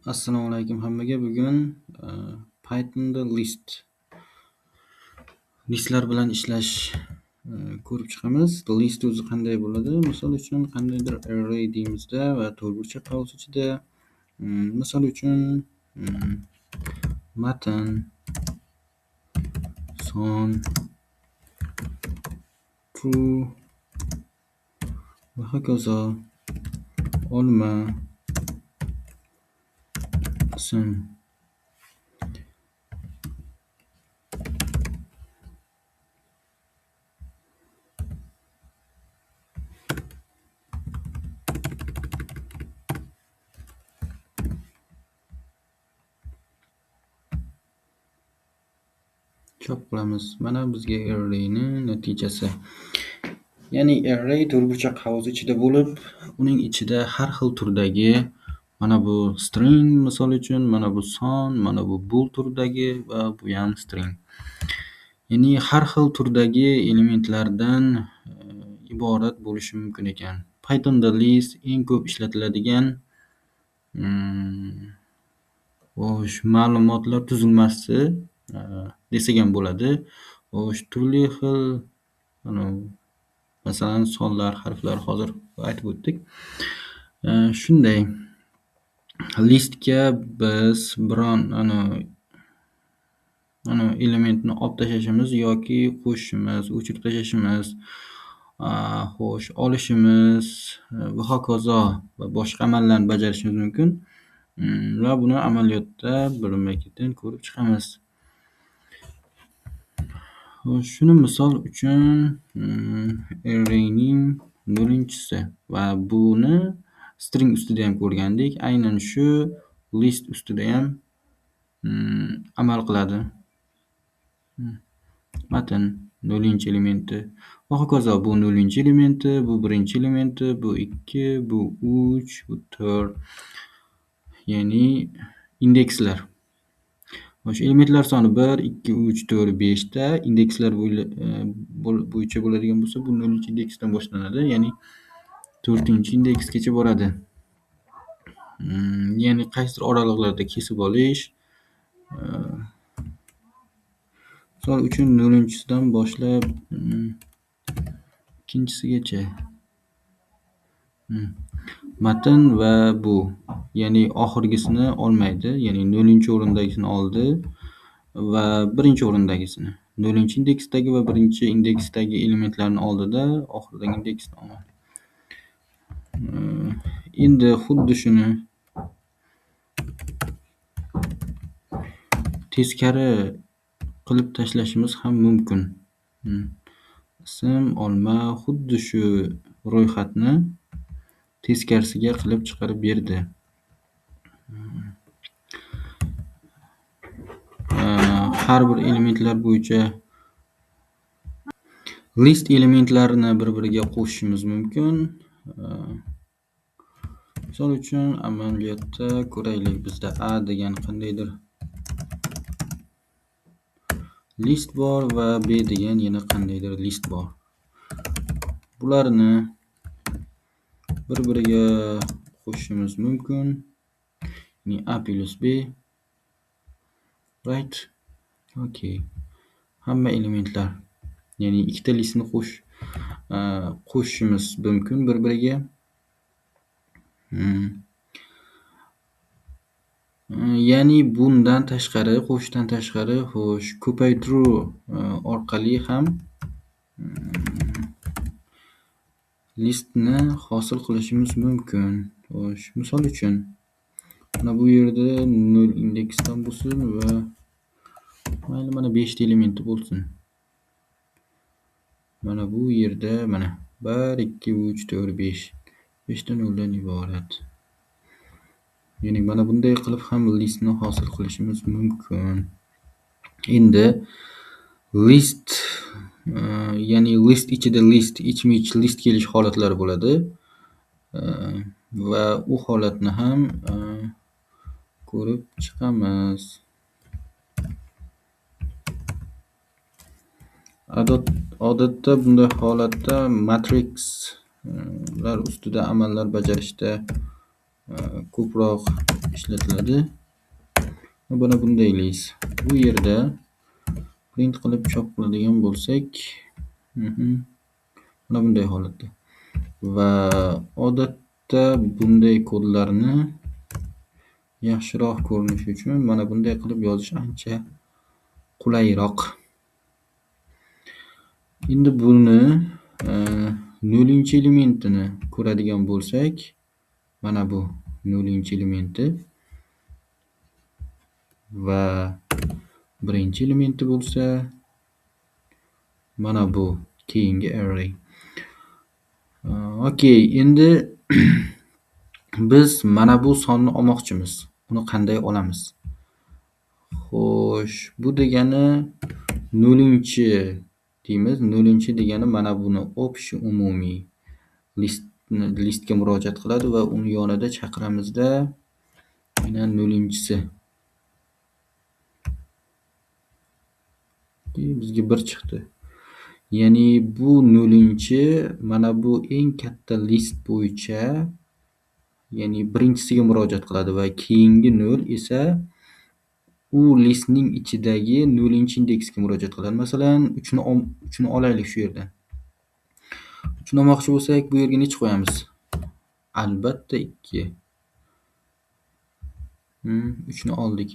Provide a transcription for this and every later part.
Assalomu alaykum hammaga. Bugun Pythonda listlar bilan ishlash ko'rib chiqamiz. List o'zi qanday bo'ladi? Misol uchun qandaydir array deymizda va to'rtburchak qavs ichida misol uchun matn, son, true va hokazo, olma, ism chop qilamiz. Mana bizga arrayni natijasi. Ya'ni array to'rtburchak qavs ichida bo'lib, uning ichida har xil turdagi mana bu string misol uchun, mana bu son, mana bu bool turidagi va bu ham string. Ya'ni har xil turdagi elementlardan iborat bo'lishi mumkin ekan. Pythonda list eng ko'p ishlatiladigan ma'lumotlar tuzilmasi desak ham bo'ladi. Turli xil masalan sonlar, harflar hozir aytib o'tdik. Shunday listga biz biron elementni olib tashlashimiz yoki qo'shishimiz, o'chirib tashlashimiz, olishimiz va hokazo va boshqa amallarni bajarishimiz mumkin. Va buni amaliyotda birma-ketin ko'rib chiqamiz. Shuni misol uchun arrayning 0-chisi va buni string ustida ham ko'rgandik. Aynan shu list ustida ham amal qiladi. Matn 0-elementi va hokazo. Bu 0-elementi, bu 1-elementi, bu 2, bu 3, bu 4. Ya'ni indekslar. O'sha elementlar soni 1, 2, 3, 4, 5 da indekslar bo'yicha bo'ladigan bo'lsa, bu 0-indeksdan boshlanadi. Ya'ni 4-indeksgacha boradi. Ya'ni qaysidir oralig'larda kesib olish. Misol uchun 0-chisidan boshlab 2-chisigacha. Matn va bu, ya'ni oxirgisini olmaydi, ya'ni 0-o'rindagisini oldi va 1-o'rindagisini. 0-indeksdagi va 1-indeksdagi elementlarni oldida oxiridagi indeksni oladi. Endi xuddi shuni teskari qilib tashlashimiz ham mumkin. Ism, olma xuddi shu ro'yxatni teskarisiga qilib chiqarib berdi. Har bir elementlar bo'yicha list elementlarini bir-biriga qo'shishimiz mumkin. Misol uchun amaliyotda ko'raylik. Bizda A degan qandaydir list bor va B degan yana qandaydir list bor. Bularni bir-biriga qo'shishimiz mumkin. Ya'ni A plus B. Right. Okay. Hamma elementlar, ya'ni ikkita listni qo'shishimiz mumkin bir-biriga. Ya'ni bundan tashqari, qo'shishdan tashqari, ko'paytiruv orqali ham listni hosil qilishimiz mumkin. Misol uchun mana bu yerda 0 indeksdan bo'lsin va mayli mana 5 ta elementi bo'lsin. Mana bu yerda mana 1, 2, 3, 4, 5. 5 ta 0 dan iborat. Ya'ni mana bunday qilib ham listni hosil qilishimiz mumkin. Endi list, ya'ni list ichida ichma-ich list kelish holatlari bo'ladi. Va u holatni ham ko'rib chiqamiz. Odatda bunday holatda matrixlar ustida amallar bajarishda ko'proq ishlatiladi. Mana bunday list. Bu yerda print qilib chop qiladigan bo'lsak, mana bunday holatda. Va odatda bunday kodlarni yaxshiroq ko'rinishi uchun mana bunday qilib yozish ancha qulayroq. Endi buni 0-elementini ko'radigan bo'lsak, mana bu 0-elementi va 1-elementi bo'lsa, mana bu keyingi array. Okey, endi biz mana bu sonni olmoqchimiz. Uni qanday olamiz? Xo'sh, bu degani 0-chi deymiz. 0-chi degani mana buni общий umumiy listga murojaat qiladi va uni yonida chaqiramizda mana 0-chisi. Bizga 1 chiqdi. Ya'ni bu 0-chi mana bu eng katta list bo'yicha, ya'ni birinchisiga murojaat qiladi va keyingi 0 esa u listning ichidagi 0-indeksga murojaat qiladi. Masalan, 3ni olaylik shu yerdan. 3ni olmoqchi bo'lsak, bu yerga necha qo'yamiz? Albatta 2. 3ni oldik.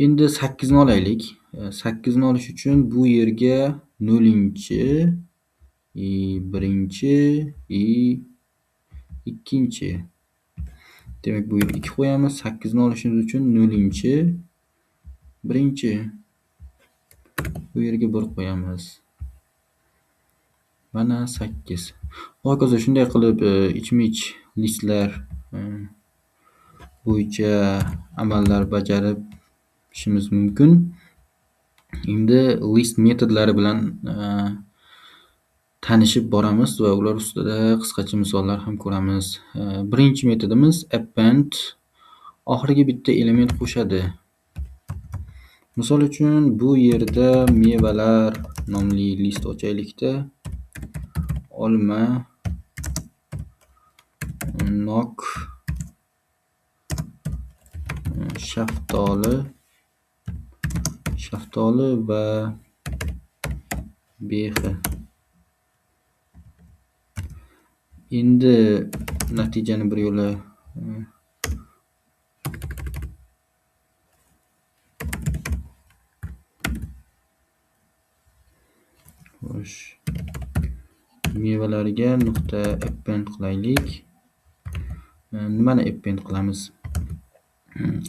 Endi 8ni olaylik. 8ni olish uchun bu yerga 0-chi, 1-chi, 2-chi. Demak, bu yerga 2 qo'yamiz. 8ni olishimiz uchun 0-chi, 1-chi. Bu yerga 1 qo'yamiz. Mana 8. Hokazo shunday qilib ichma-ich listlar bo'yicha amallar bajarib ishimiz mumkin. Endi list metodlari bilan tanishib boramiz va ular ustida qisqacha misollar ham ko'ramiz. Birinchi metodimiz append. Oxiriga bitta element qo'shadi. Misol uchun bu yerda mevalar nomli list ochaylikda. Olma, nok, shaftoli va behi. Endi natijani bir yo'la mevalarga nuqta append qilaylik. Nimani append qilamiz?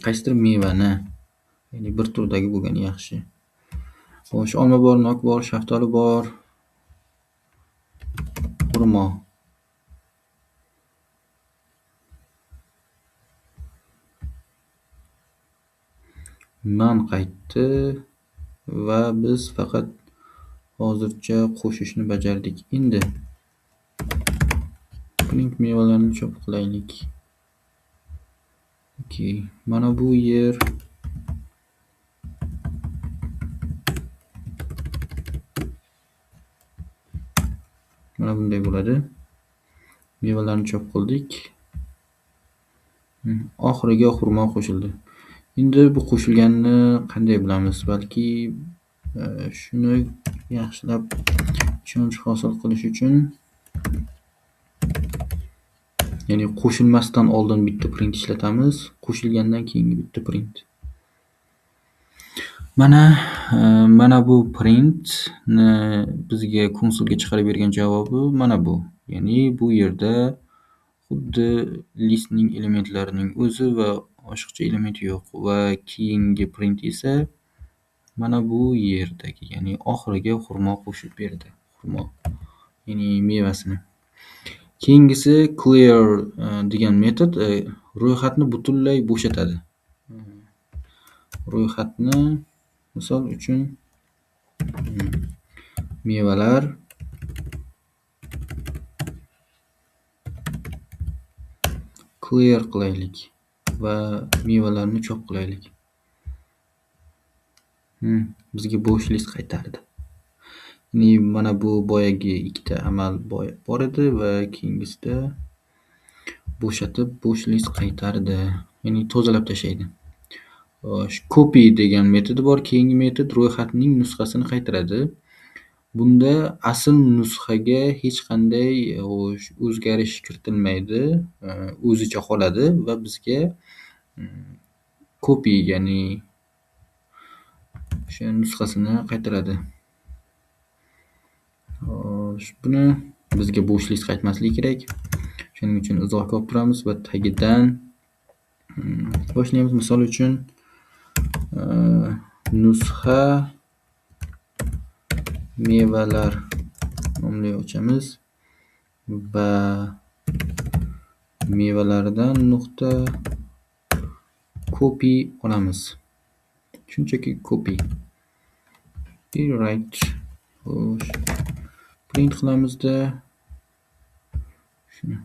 Qaysidir mevani, ya'ni bir turdagi bo'lgani yaxshi. Xo'sh, olma bor, nok bor, shaftoli bor, xurmo. Non qaytdi va biz faqat hozircha qo'shishni bajardik. Endi buning mevalarini chop qilaylik. Okey, mana bu yer mana bunday bo'ladi. Mevalarni chop qildik. Oxiriga xurmo qo'shildi. Endi bu qo'shilganini qanday bilamiz? Balki shuni yaxshilab ishonch hosil qilish uchun, ya'ni qo'shilmasdan oldin bitta print ishlatamiz, qo'shilgandan keyingi bitta print. Mana bu printni bizga konsolga chiqarib bergan javobi mana bu. Ya'ni bu yerda xuddi listning elementlarining o'zi va boshqa element yo'q va keyingi print esa mana bu yerdagi, ya'ni oxiriga xurmo qo'shib berdi. Xurmo, ya'ni mevasini. Keyingisi clear degan metod ro'yxatni butunlay bo'shatadi. Ro'yxatni misol uchun mevalar clear qilaylik va mevalarni chop qilaylik. Bizga bo'sh list qaytardi. Ya'ni mana bu boyagi ikkita amal bor edi va keyingisida bo'shatib bo'sh list qaytardi. ya'ni tozalab tashlaydi. Xo'sh, copy degan metodi bor. Keyingi metod ro'yxatning nusxasini qaytaradi. Bunda asl nusxaga hech qanday o'zgarish kiritilmaydi, o'zicha qoladi va bizga copy ya'ni o'sha nusxasini qaytaradi. Xo'sh, buni bizga bo'sh list qaytmasligi kerak. Shuning uchun izohga olib turamiz va tagidan boshlaymiz. Misol uchun nusxa mevalar nomli ochamiz va mevalardan nuqta copy olamiz. Shunchaki copy. Right. Xo'sh, print qilamizda shuni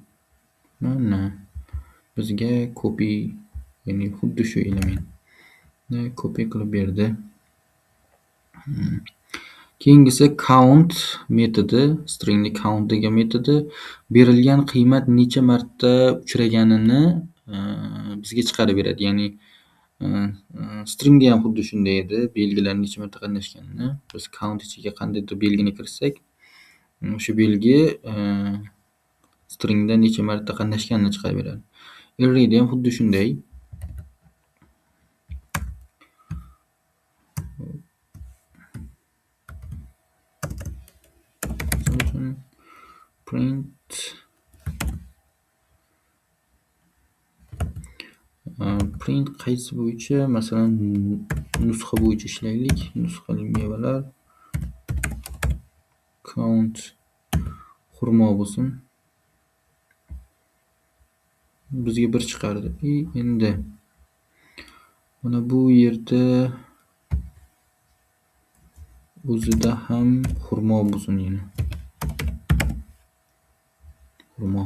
mana bizga copy, ya'ni xuddi shu elementni copy qilib berdi. Keyingisi count metodi, stringni count degan metodi berilgan qiymat necha marta uchraganini bizga chiqarib beradi. Ya'ni stringda ham xuddi shunday edi, belgilar necha marta qatnashganini biz count ichiga qandaydir belgini kiritsak, o'sha belgi stringda necha marta qatnashganini chiqarib beradi. Arrayda ham xuddi shunday. Print print qaysi bo'yicha? Masalan, nusxa bo'yicha ishlaylik. Nusxali mevalar count xurmo bo'lsin. Bizga 1 chiqardi. Endi mana bu yerda o'zida ham xurmo bo'lsin yana. Xurmo.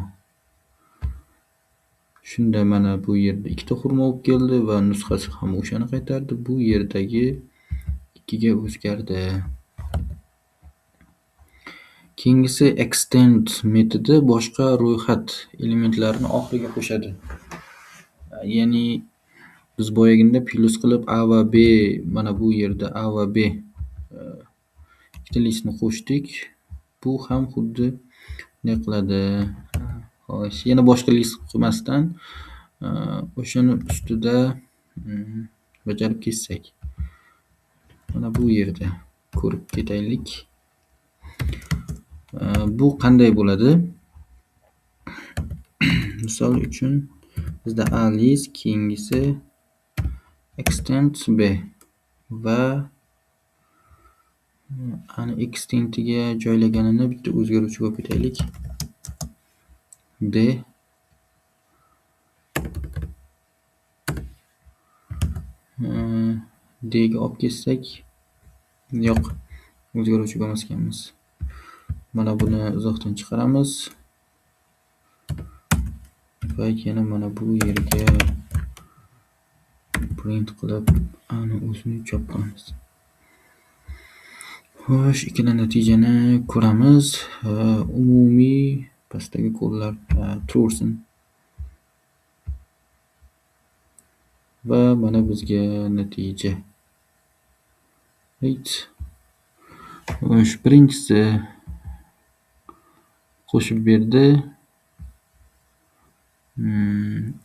Shunda mana bu yerda 2 ta xurmo bo'lib keldi va nusxasi ham o'shani qaytardi. Bu yerdagi 2 ga o'zgardi. Keyingisi extend metodi boshqa ro'yxat elementlarini oxiriga qo'shadi. Ya'ni biz boyagida plus qilib A va B, mana bu yerda A va B ikkita listni qo'shdik. Bu ham xuddi shunday qiladi. Xo'sh, yana boshqa list qilmasdan o'shani ustida bajarib ketsak. Mana bu yerda ko'rib ketaylik. Bu qanday bo'ladi? Misol uchun bizda A list, keyingisi extend B va ani extendga joylaganini bitta o'zgaruvchi qo'yib ketaylik. D D ga olib ketsak, yo'q, o'zgaruvchi qo'ymasganmiz. Mana buni izohdan chiqaramiz va yana mana bu yerga print qilib ani o'zini chop qilamiz. Xo'sh, ikkala natijani ko'ramiz. Umumiy pastdagi kodlar true bo'lsin. Va mana bizga natija. Right. Xo'sh, birinchisi qo'shib berdi.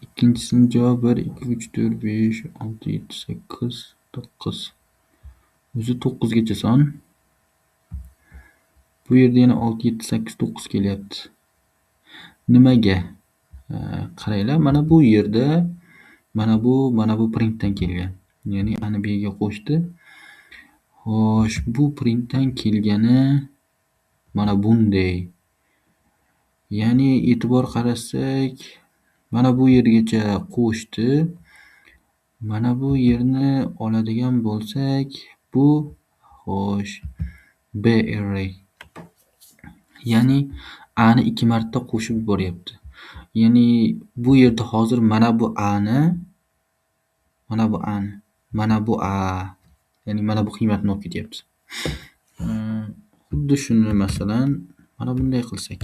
Ikkinchisining javobi 1 2 3 4 5 6 7 8 9. O'zi 9 gacha son. Bu yerda yana 6 7 8 9 kelyapti. Nimaga? Qaranglar, mana bu yerda mana bu printdan kelgan. Ya'ni ani bu yerga qo'shdi. Xo'sh, bu printdan kelgani mana bunday. Ya'ni e'tibor qarasak, mana bu yergacha qo'shdi. Mana bu yerni oladigan bo'lsak, bu xo'sh B array. Ya'ni A ni 2 marta qo'shib yuboryapti. Ya'ni bu yerda hozir mana bu A ni, mana bu A ni, mana bu A, ya'ni mana bu qiymatni olib ketyapti. Xuddi shuni masalan mana bunday qilsak.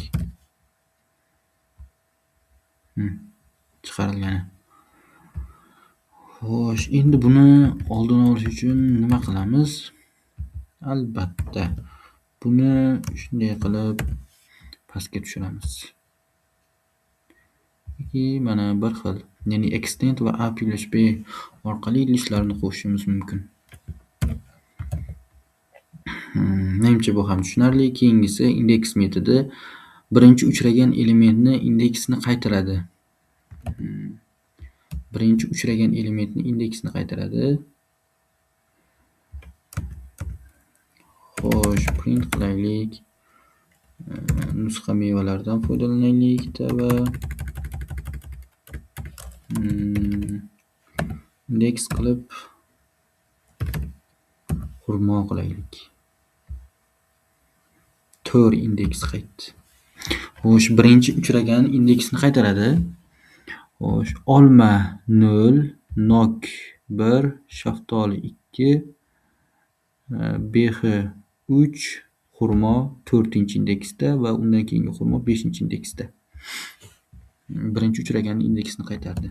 Chiqarilgani. Xo'sh, endi buni oldini olish uchun nima qilamiz? Albatta, buni shunday qilib pastga tushiramiz. Mana bir xil, ya'ni extend va up+b orqali idishlarni qo'shishimiz mumkin. Menimcha bu ham tushunarli. Keyingisi index metodi birinchi uchragan elementni indeksini qaytaradi. Birinchi uchragan elementni indeksini qaytaradi. Xo'sh, print qilaylik. Nusxa mevalardan foydalanaylik va indeks qilib xurmo qilaylik. 4 indeks qaytdi. Xo'sh, birinchi uchragan indeksni qaytaradi. Xo'sh, olma 0, nok 1, shaftoli 2, behi 3, xurmo 4-indeksda va undan keyingi xurmo 5-indeksda. Birinchi uchragan indeksni qaytardi.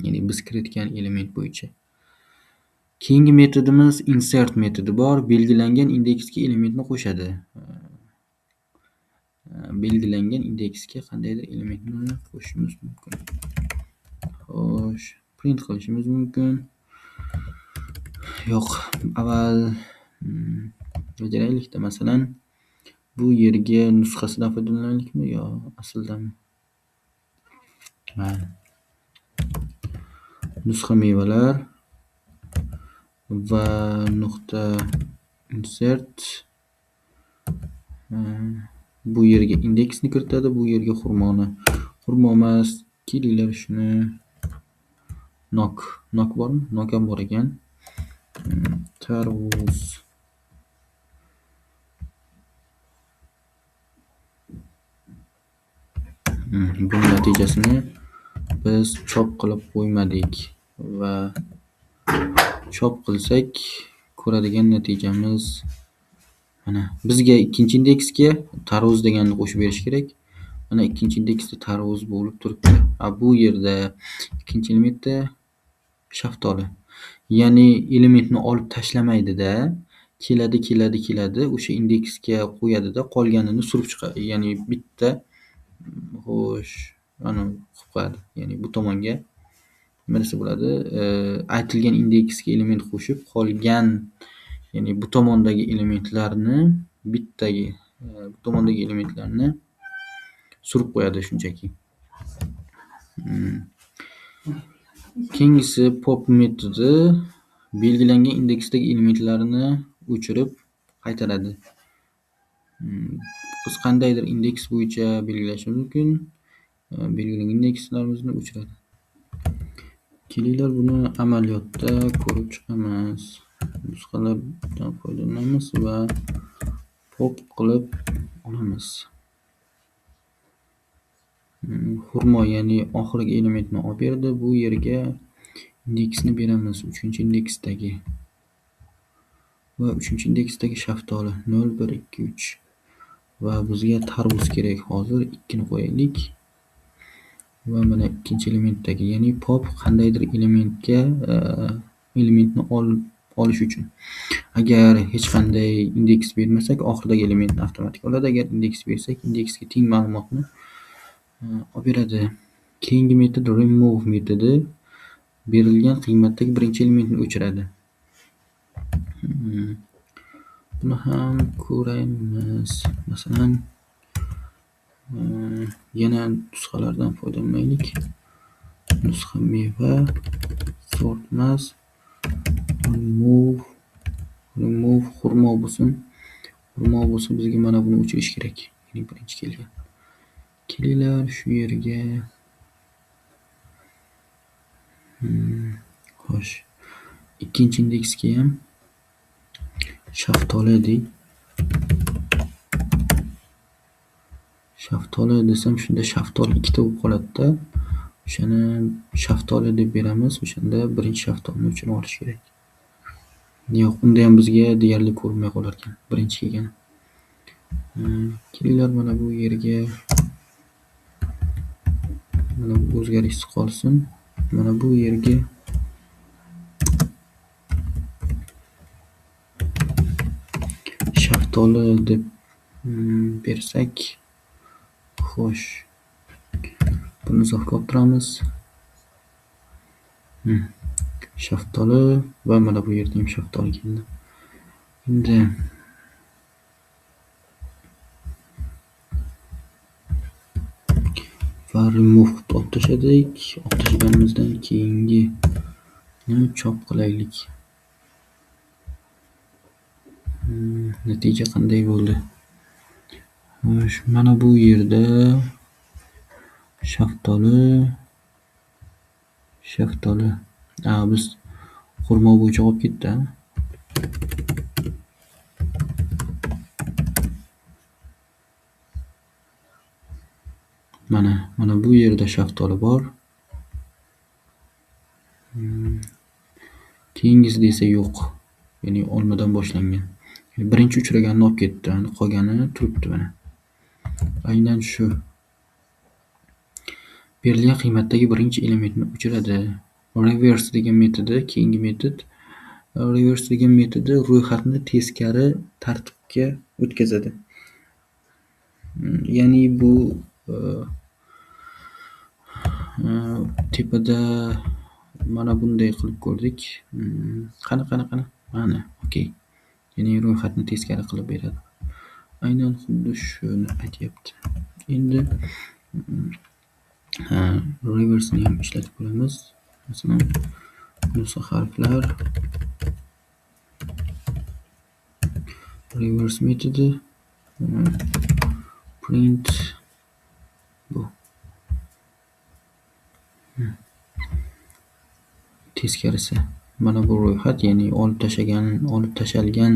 Ya'ni biz kiritgan element bo'yicha. Keyingi metodimiz insert metodi bor. Belgilangan indeksga elementni qo'shadi. Belgilangan indeksga qandaydir elementni qo'shishimiz mumkin. Xo'sh, print qilishimiz mumkin. Yo'q, avval bajaraylik-da. Masalan, bu yerga nusxasidan foydalanaylikmi yo aslidami? Mayli. Nusxa mevalar va nuqta insert bu yerga indeksni kiritadi, bu yerga xurmoni. Xurmo emas, kelinglar shuni nok bormi? Nok ham bor ekan. Tarvuz. Bu natijasini biz chop qilib qo'ymadik va chop qilsak ko'radigan natijamiz mana bizga ikkinchi indeksga tarvuz deganni qo'shib berish kerak. Mana ikkinchi indeksda tarvuz bo'lib turibdi. Bu yerda ikkinchi elementda shaftoli. Ya'ni elementni olib tashlamaydi-da, keladi, o'sha indeksga qo'yadi-da, qolganini surib chiqadi. Ya'ni bitta xo'sh, mana qo'yadi. Ya'ni bu tomonga nima desa bo'ladi? Aytilgan indeksga element qo'shib, qolgan ya'ni bu tomondagi elementlarni bittaga, bu tomondagi elementlarni surib qo'yadi shunchaki. Keyingisi pop metodi belgilangan indeksdagi elementlarni o'chirib qaytaradi. Biz qandaydir indeks bo'yicha belgilashimiz mumkin. Belgilangan indekslarimizni o'chiradi. Kelinglar buni amaliyotda ko'rib chiqamiz. Nusxalardan foydalanamiz va pop qilib olamiz. Xurmo, ya'ni oxirgi elementni olib berdi. Bu yerga indeksni beramiz. 3-indeksdagi va 3-indeksdagi shaftoli 0, 1, 2, 3 va bizga tarvuz kerak. Hozir 2 ni qo'yaylik. Va mana ikkinchi elementdagi, ya'ni pop qandaydir elementga elementni olish uchun. Agar hech qanday indeks bermasak, oxiridagi elementni avtomatik oladi. Agar indeks bersak, indeksga teng ma'lumotni olib beradi. Keyingi metod remove metodi berilgan qiymatdagi birinchi elementni o'chiradi. Buni ham ko'ramiz. Masalan, yana nusxalardan foydalanaylik. Nusxa meva, sort emas, remove xurmo bo'lsin. Xurmo bo'lsa bizga mana buni o'chirish kerak. Ya'ni birinchi kelgan. Kelinglar shu yerga. Xo'sh. Ikkinchi indeksga ham shaftoli deylik. Shaftoli desam, shunda shaftoli ikkita bo'lib qoladi-da. O'shani shaftoli deb beramiz. O'shanda birinchi shaftolini o'chirib olish kerak. Yo'q, unda ham bizga deyarli ko'rinmay qolar ekan. Birinchi kelgan. Kelinglar mana bu yerga mana bu o'zgarishsiz qolsin. Mana bu yerga shaftoli deb bersak, xo'sh, buni izohga olib turamiz. Shaftoli va mana bu yerda ham shaftoli keldi. Endi va remove olib tashladik. Olib tashlaganimizdan keyingi chop qilaylik. Natija qanday bo'ldi? Xo'sh, mana bu yerda shaftoli. Biz xurmo bo'yicha olib ketdi. Mana bu yerda shaftoli bor. Keyingisida esa yo'q. Ya'ni olmadan boshlangan. Birinchi uchraganini olib ketdi, qolgani turibdi mana. Aynan shu berilgan qiymatdagi birinchi elementni o'chiradi. Reverse degan metodi keyingi metod. Reverse degan metodi ro'yxatni teskari tartibga o'tkazadi. Ya'ni bu tepada mana bunday qilib ko'rdik. Qani. Mana, okey. Ya'ni ro'yxatni teskari qilib beradi. Aynan xuddi shuni aytyapti. Endi reverse ni ham ishlatib ko'ramiz. Masalan, bunisi harflar reverse metodi print bu teskarisi. Mana bu ro'yxat, ya'ni olib tashalgan,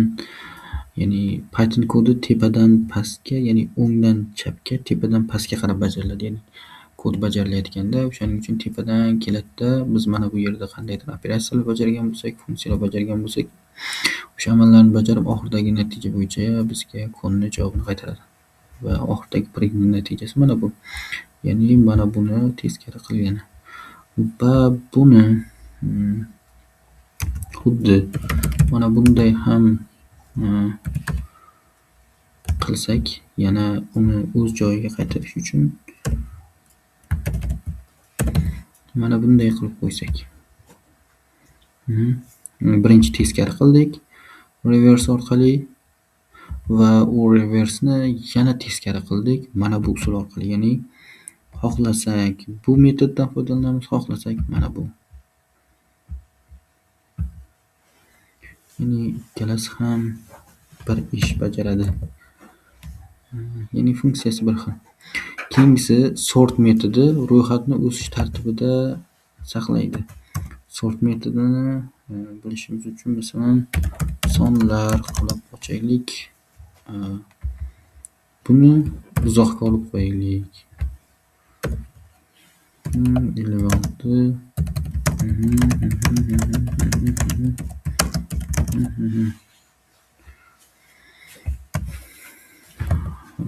ya'ni Python kodi tepadan pastga, ya'ni o'ngdan chapga, tepadan pastga qarab bajariladi. Ya'ni kod bajarilayotganda o'shaning uchun tepadan keladi-da, biz mana bu yerda qandaydir operatsiyalar bajargan bo'lsak, funksiyalar bajargan bo'lsak, o'sha amallarni bajarib oxiridagi natija bo'yicha bizga kodni javobini qaytaradi. Va oxiridagi printning natijasi mana bu. Ya'ni mana buni teskari qilgani. Va buni xuddi mana bunday ham qilsak, yana uni o'z joyiga qaytarish uchun mana bunday qilib qo'ysak. Birinchi teskari qildik reverse orqali va u reverse'ni yana teskari qildik mana bu usul orqali. Ya'ni xohlasak bu metoddan foydalanamiz, xohlasak mana bu. Ya'ni ikkalasi ham bir ish bajaradi. Ya'ni funksiyasi bir xil. Keyingisi sort metodi ro'yxatni o'sish tartibida saqlaydi. Sort metodini bilishimiz uchun masalan sonlar qilib ochaylik. Buni izohga olib qo'yaylik. 56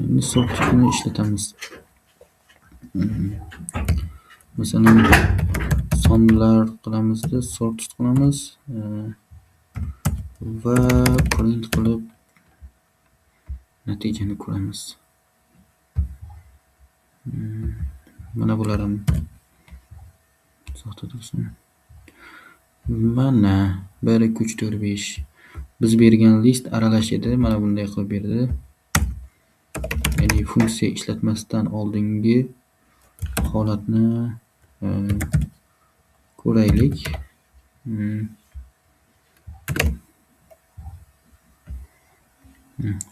Endi sortni ishlatamiz. Masalan sonlar qilamizda sort qilamiz va print qilib natijani ko'ramiz. Mana bular ham soxta tursin. Mana 1 2 3 4 5 biz bergan list aralash edi. Mana bunday qilib berdi. Ya'ni funksiya ishlatmasdan oldingi holatni ko'raylik.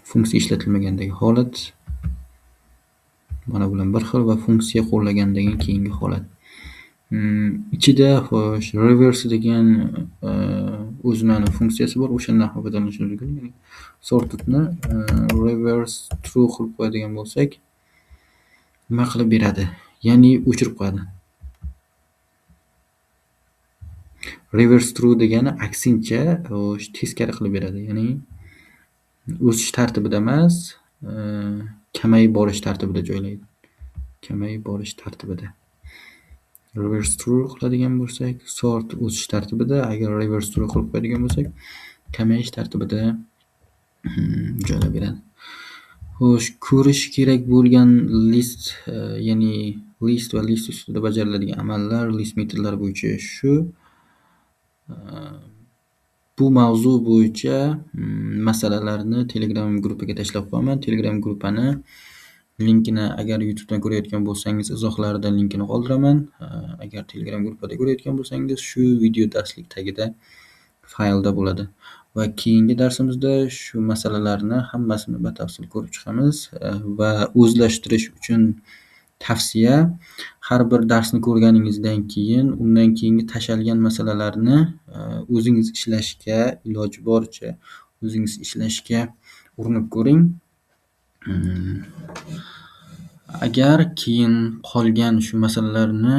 Funksiya ishlatilmagandagi holat mana bilan bir xil va funksiya qo'llagandan keyingi holat. Ichida xo'sh reverse degan o'zining funksiyasi bor. O'shandan foydalanish mumkin. Ya'ni sortedni reverse true qilib qo'yadigan bo'lsak, nima qilib beradi? Ya'ni o'chirib qo'yadi. Reverse true degani aksincha teskari qilib beradi. Ya'ni o'sish tartibida emas, kamayib borish tartibida joylaydi. Kamayib borish tartibida. Reverse true qiladigan bo'lsak, sort o'sish tartibida, agar reverse true qilib qo'yadigan bo'lsak, kamayish tartibida joylab beradi. Xo'sh, ko'rish kerak bo'lgan list, ya'ni list va list ustida bajariladigan amallar, list metodlari bo'yicha shu. Bu mavzu bo'yicha masalalarni Telegram gruppiga tashlab qo'yaman. Telegram gruppani linkini agar YouTubedan ko'rayotgan bo'lsangiz, izohlarida linkini qoldiraman. Agar Telegram gruppada ko'rayotgan bo'lsangiz, shu video darslik tagida faylda bo'ladi. Va keyingi darsimizda shu masalalarni hammasini batafsil ko'rib chiqamiz va o'zlashtirish uchun tavsiya: har bir darsni ko'rganingizdan keyin undan keyingi tashalgan masalalarni o'zingiz ishlashga, iloji boricha o'zingiz ishlashga urinib ko'ring. Agar keyin qolgan shu masalalarni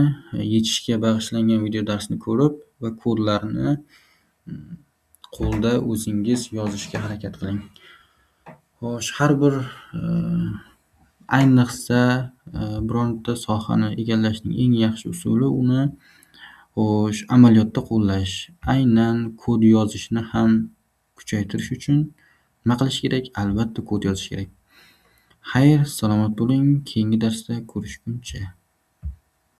yechishga bag'ishlangan video darsni ko'rib va kodlarni qo'lda o'zingiz yozishga harakat qiling. Xo'sh, har bir ayniqsa bironta sohani egallashning eng yaxshi usuli uni amaliyotda qo'llash. Aynan kod yozishni ham kuchaytirish uchun nima qilish kerak? Albatta kod yozish kerak. Xayr, salomat bo'ling. Keyingi darsda ko'rishguncha.